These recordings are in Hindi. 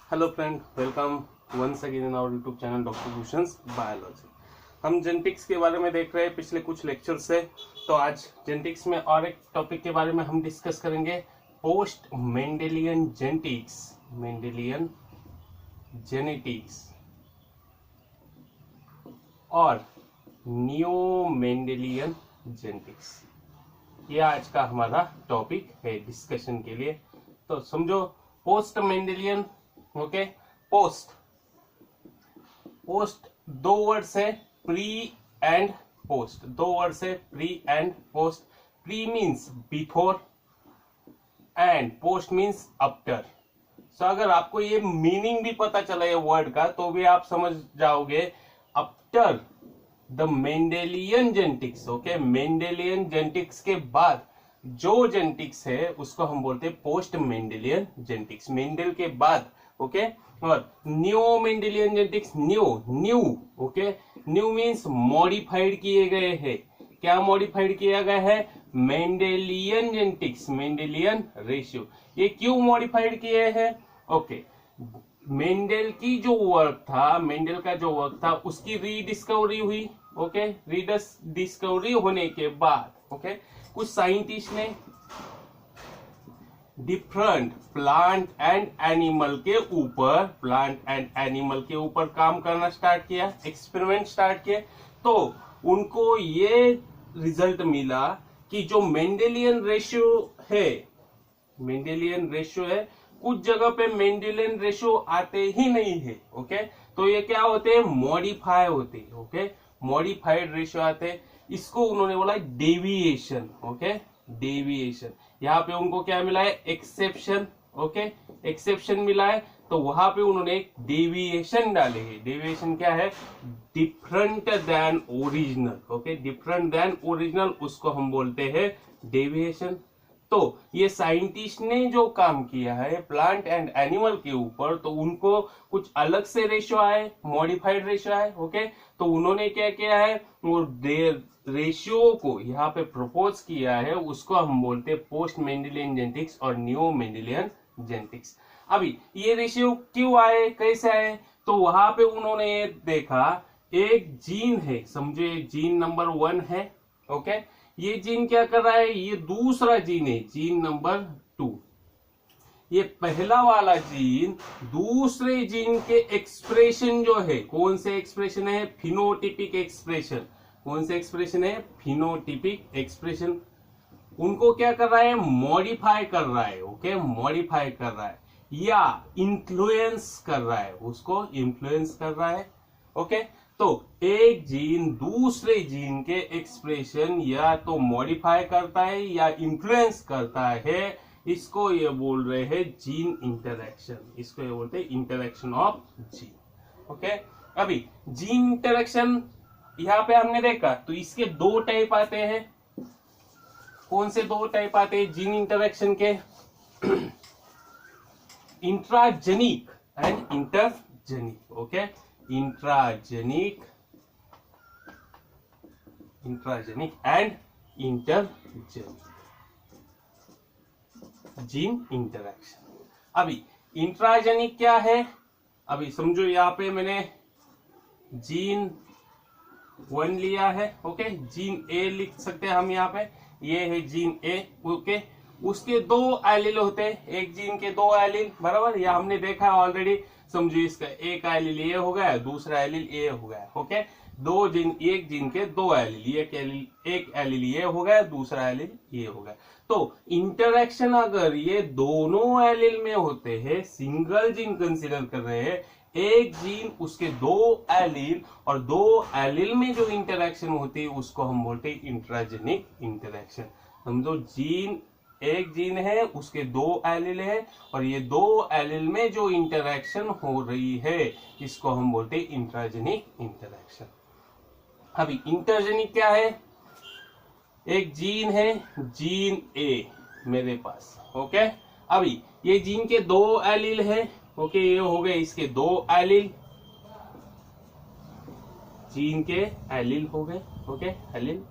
Hello friend, welcome once again in our YouTube channel doctor Bhushan's biology. हम जेनेटिक्स के बारे में देख रहे हैं पिछले कुछ लेक्चर से। तो आज जेनेटिक्स में और एक टॉपिक के बारे में हम डिस्कस करेंगे, post Mendelian genetics. Mendelian genetics और न्यू मेंडेलियन जेनेटिक्स, ये आज का हमारा टॉपिक है डिस्कशन के लिए। तो समझो, पोस्ट मेंडेलियन, ओके। पोस्ट दो वर्ड्स है, प्री एंड पोस्ट। दो वर्ड्स है, pre and post. Pre means before and post means after. So अगर आपको ये मीनिंग भी पता चला ये वर्ड का, तो भी आप समझ जाओगे after the Mendelian genetics. Okay, Mendelian genetics के बाद जो जेनेटिक्स है उसको हम बोलते हैं पोस्ट मेंडेलियन जेनेटिक्स। मेंडल के बाद, ओके। और new Mendelian genetics, new, okay. New means modified किए गए हैं। क्या मॉडिफाइड किया गया है? Mendelian genetics, Mendelian ratio. ये क्यों मॉडिफाइड किए हैं? ओके, मेंडल की जो वर्क था, मेंडल का जो वर्क था उसकी रीडिस्कवरी हुई। ओके, रीडिस्कवरी होने के बाद, ओके, कुछ साइंटिस्ट ने डिफरेंट प्लांट एंड एनिमल के ऊपर काम करना स्टार्ट किया, एक्सपेरिमेंट स्टार्ट किए। तो उनको ये रिजल्ट मिला कि जो मेंडेलियन रेशियो है, कुछ जगह पे मेंडेलियन रेशियो आते ही नहीं है। ओके, तो ये क्या होते हैं? मॉडिफाई होते हैं। ओके, मॉडिफाइड रेशियो आते हैं। इसको उन्होंने बोला डेविएशन। Okay, deviation. यहाँ पे उनको क्या मिला है? एक्सेप्शन। ओके, एक्सेप्शन मिला है, तो वहां पे उन्होंने एक डेविएशन डाले है। डेविएशन क्या है? Different than original. Okay, different than original, उसको हम बोलते हैं डेविएशन। तो ये साइंटिस्ट ने जो काम किया है प्लांट एंड एनिमल के ऊपर, तो उनको कुछ अलग से रेशियो आए, मॉडिफाइड रेशियो आए। ओके, तो उन्होंने क्या किया है? वो रेशियो को यहाँ पे प्रपोज किया है, उसको हम बोलते हैं पोस्ट मेंडेलियन जेनेटिक्स और न्यू मेंडेलियन जेनेटिक्स। अभी ये रेशियो क्यों आए, कैसे आए? तो वहां पे उन्होंने देखा, एक जीन है, समझो ये जीन नंबर 1 है। ओके, ये जीन क्या कर रहा है? ये दूसरा जीन है, जीन नंबर 2। ये पहला वाला जीन दूसरे जीन के एक्सप्रेशन जो है, कौन से एक्सप्रेशन है? Phenotypic expression. कौन से एक्सप्रेशन है? Phenotypic expression. उनको क्या कर रहा है? मॉडिफाई कर रहा है। ओके, मॉडिफाई कर रहा है या इन्फ्लुएंस कर रहा है, उसको इन्फ्लुएंस कर रहा है। ओके, तो एक जीन दूसरे जीन के एक्सप्रेशन या तो मॉडिफाई करता है या इन्फ्लुएंस करता है, इसको ये बोल रहे हैं जीन इंटरेक्शन। इसको ये बोलते हैं इंटरेक्शन ऑफ जीन। ओके, अभी जीन इंटरेक्शन यहाँ पे हमने देखा, तो इसके दो टाइप आते हैं। कौन से दो टाइप आते हैं जीन इंटरेक्शन के? Intragenic and intergenic. Okay, intragenic and intergenic gene interaction. अभी इंट्राजेनिक क्या है? अभी समझो, यहाँ पे मैंने जीन 1 लिया है। ओके, जीन ए लिख सकते हैं हम यहाँ पे, ये है जीन ए। ओके, उसके 2 एलील होते हैं, एक जीन के 2 एलील, बराबर। या हमने देखा ऑलरेडी। समझो, इसका एक एलील ये हो गया, दूसरा एलील ये हो गया। ओके, एक जीन के 2 एलील, एक एलील ये हो गया, दूसरा एलील ये हो गया। तो इंटरेक्शन अगर ये दोनों एलील में होते हैं, सिंगल जीन कंसीडर कर रहे हैं, एक जीन उसके 2 एलील, और 2 एलील में जो इंटरेक्शन होती है उसको हम बोलते हैं इंट्राजेनिक इंटरेक्शन। समझो, एक जीन है, उसके 2 एलील है, और ये 2 एलील में जो इंटरेक्शन हो रही है, इसको हम बोलते हैं इंट्राजेनिक इंटरेक्शन। अभी इंटरजेनिक क्या है? एक जीन है, जीन ए मेरे पास। ओके, अभी ये जीन के 2 एलील है। ओके, ये हो गए इसके 2 एलील, जीन के एलील हो गए। Okay, allele.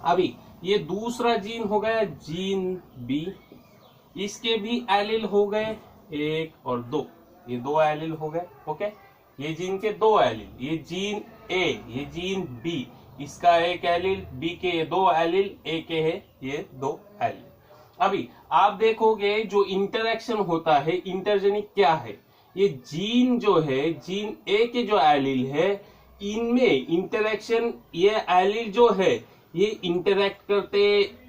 अभी ये दूसरा जीन हो गया जीन बी, इसके भी एलील हो गए। 1 और 2, ये 2 एलिल हो गए। ओके, ये जीन के 2 एलिल, ये जीन ए, ये जीन बी, इसका 1 एलिल, बी के ये 2 एलिल, ए के है ये 2 एलिल। अभी आप देखोगे जो इंटरेक्शन होता है इंटरजेनिक क्या है, ये जीन जो है, जीन ए के जो एलिल है इनमें इंटरेक्शन, ये एलिल जो है ये इंटरेक्ट करते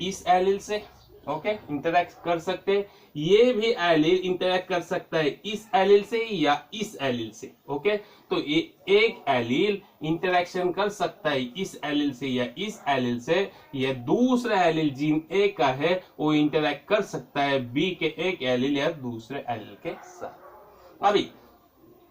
इस एलिल से। ओके, इंटरेक्ट कर सकते, ये भी एलिल इंटरेक्ट कर सकता है इस एलिल से या इस एलिल से। ओके, तो ये एक एलिल इंटरेक्शन कर सकता है इस एलिल से या इस एलिल से, या दूसरा एलिल जीन ए का है वो इंटरेक्ट कर सकता है बी के एक एलिल या दूसरे एलिल के साथ। अभी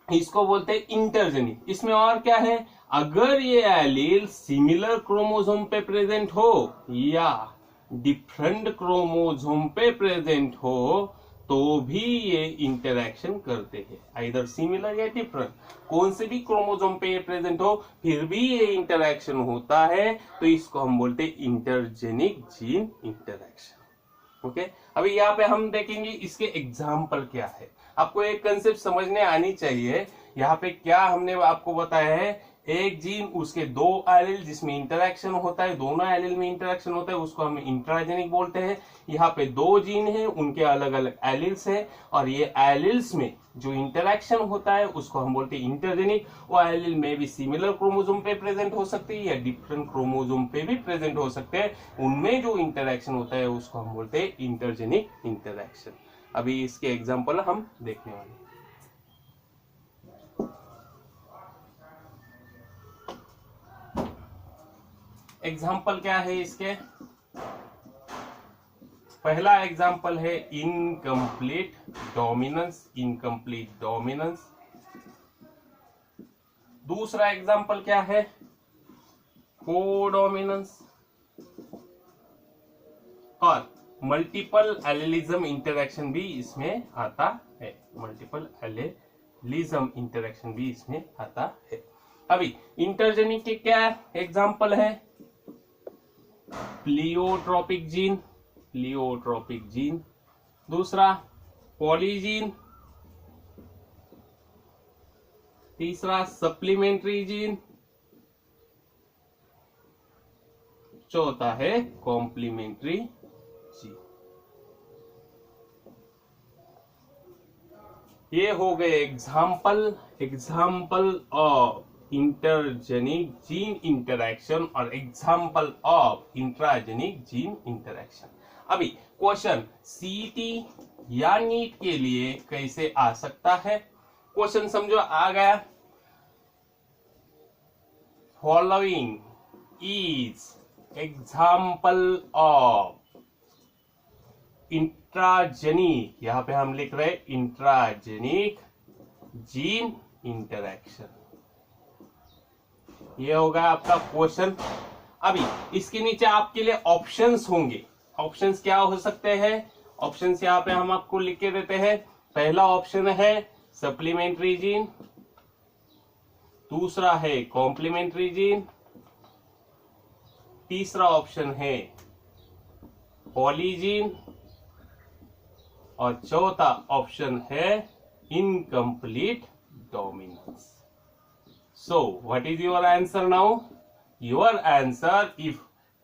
इसको बोलते हैं इंटरजेनिक। इसमें और क्या है, अगर ये एलील सिमिलर क्रोमोसोम पे प्रेजेंट हो या डिफरेंट क्रोमोसोम पे प्रेजेंट हो तो भी ये इंटरेक्शन करते हैं, आइदर सिमिलर या डिफरेंट, कौन से भी क्रोमोसोम पे ये प्रेजेंट हो फिर भी ये इंटरेक्शन होता है, तो इसको हम बोलते हैं इंटरजेनिक जीन इंटरेक्शन। ओके, अभी यहाँ पे हम देखेंगे इसके एग्जाम्पल क्या है। आपको एक कंसेप्ट समझने आनी चाहिए। यहाँ पे क्या हमने आपको बताया है, एक जीन उसके 2 एलिल जिसमें इंटरेक्शन होता है, दोनों एलिल में इंटरेक्शन होता है, उसको हम इंट्राजेनिक बोलते हैं। यहाँ पे 2 जीन हैं, उनके अलग अलग एलिल्स हैं, और ये एलिल्स में जो इंटरेक्शन होता है उसको हम बोलते हैं इंटरजेनिक। वो एलिल में भी सिमिलर क्रोमोसोम पे प्रेजेंट हो सकती है या डिफरेंट क्रोमोसोम पे भी प्रेजेंट हो सकते हैं, उनमें जो इंटरेक्शन होता है उसको हम बोलते हैं इंटरजेनिक इंटरेक्शन। अभी इसके एग्जाम्पल हम देखने वाले हैं। एग्जाम्पल क्या है इसके, पहला एग्जाम्पल है इनकम्प्लीट डोमिनेंस, इनकम्प्लीट डोमिनेंस। दूसरा एग्जाम्पल क्या है, कोडोमिनेंस। और मल्टीपल एलिलिज्म इंटरेक्शन भी इसमें आता है, मल्टीपल एलिलिज्म इंटरेक्शन भी इसमें आता है। अभी इंटरजेनिक के क्या एग्जाम्पल है, प्लियोट्रोपिक जीन, प्लियोट्रोपिक जीन। दूसरा पॉलीजीन। तीसरा सप्लीमेंट्री जीन। चौथा है कॉम्प्लीमेंट्री जीन। ये हो गए example of intergenic gene interaction और example of intragenic gene interaction. अभी क्वेश्चन सीटी या नीट के लिए कैसे आ सकता है, क्वेश्चन समझो आ गया, following is example of intragenic, यहां पे हम लिख रहे हैं इंट्राजेनिक जीन इंटरेक्शन। ये होगा आपका क्वेश्चन। अभी इसके नीचे आपके लिए ऑप्शंस होंगे, ऑप्शंस क्या हो सकते हैं, ऑप्शंस यहाँ पे हम आपको लिख के देते हैं। पहला ऑप्शन है सप्लीमेंट्री जीन, दूसरा है कॉम्प्लीमेंट्री जीन, तीसरा ऑप्शन है पॉलीजीन, और चौथा ऑप्शन है incomplete dominance. So, what is your answer now? Your answer, if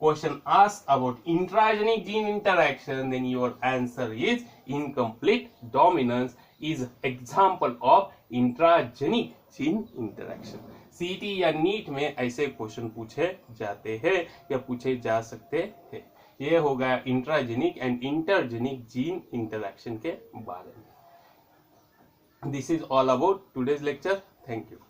question asks about intragenic gene interaction, then your answer is incomplete dominance is example of intragenic gene interaction. CT या NEET में ऐसे क्वेश्चन पूछे जाते हैं या पूछे जा सकते हैं। ये होगा intragenic and intergenic gene interaction के बारे में। This is all about today's lecture. Thank you.